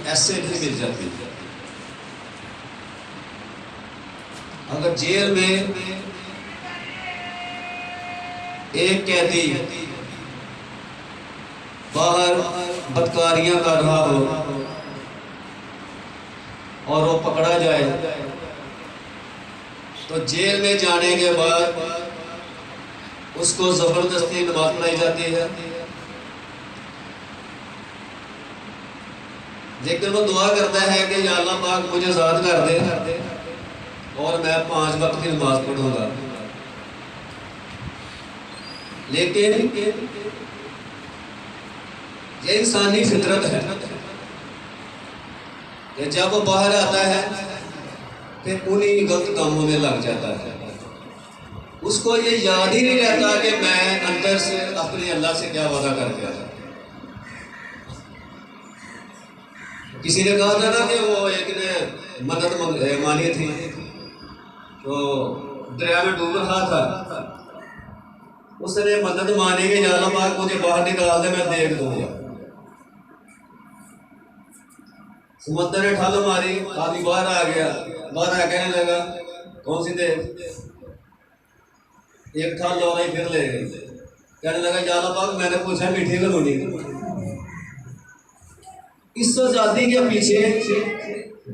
ऐसे भी मिल जाती है। अगर जेल में एक कैदी बाहर बदकारियां कर रहा हो और वो पकड़ा जाए तो जेल में जाने के बाद उसको जबरदस्ती नमाज पढ़ाई जाती है, लेकिन वो दुआ करता है कि या अल्लाह पाक मुझे आज़ाद कर दे और मैं 5 वक्त की नमाज पढ़ूंगा। लेकिन ये इंसानी फितरत है कि जब वो बाहर आता है फिर उन्हीं गलत कामों में लग जाता है। उसको ये याद ही नहीं रहता कि मैं अंदर से अपने अल्लाह से क्या वादा कर गया था। किसी ने कहा था ना कि वो एक ने मन्नत मानी थी तो दरिया में डूब रहा था, उसने मन्नत मानी कि या अल्लाह पाक मुझे बाहर निकाल दे, मैं देख दूंगा। समुद्र ने ठल मारी, आदमी बाहर आ गया, बाहर आ कहने लगा कौन सी देख, एक ठल और आई फिर ले गई, कहने लगा या अल्लाह पाक मैंने पूछा मीठी कलोनी। इस आजादी के पीछे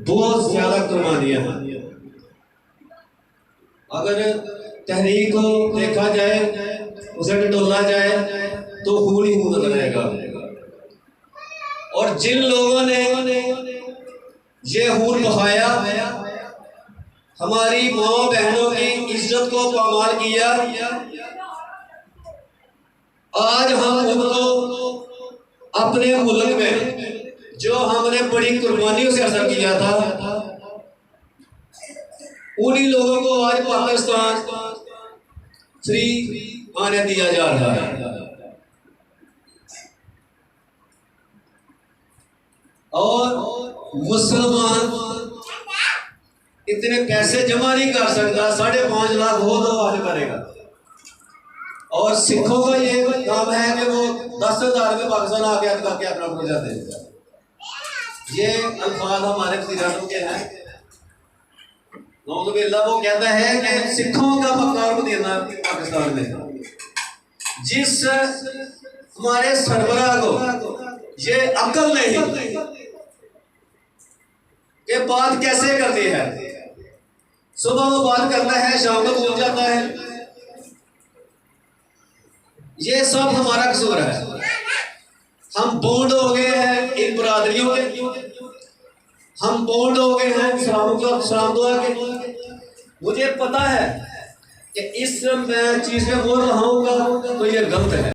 बहुत ज्यादा कुर्बानियां हैं। अगर तहरीक को देखा जाए, उसे टटोला जाए तो खून ही खून नजर आएगा। और जिन लोगों ने ये खून बहाया, हमारी माँ बहनों की इज्जत को पामाल किया, आज हम उनको अपने मुल्क में जो हमने बड़ी कुर्बानियों से हासिल किया था, उन्हीं लोगों को आज पाकिस्तान फ्री आने दिया जा रहा है। और मुसलमान इतने पैसे जमा नहीं कर सकता, 5.5 लाख हो तो आज करेगा। और सिखों का ये काम है कि वो 10,000 में पाकिस्तान आके करके अपना हो जाते हैं। ये अल्फाज हमारे सिराजों के हैं। नौजुबिल्लाह वो कहता है कि सिखों का मकाम देना पाकिस्तान में, जिस हमारे सरबराह को ये अकल नहीं कि बात कैसे करती है। सुबह वो बात करता है, शाम को भूल जाता है। ये सब हमारा कसूर है। हम बॉन्ड हो गए हैं इन बरादरियों के, हम बॉन्ड हो गए हैं सलाम दुआ के। मुझे पता है कि इस मैं चीज में बोल रहा हूँ तो ये गलत है।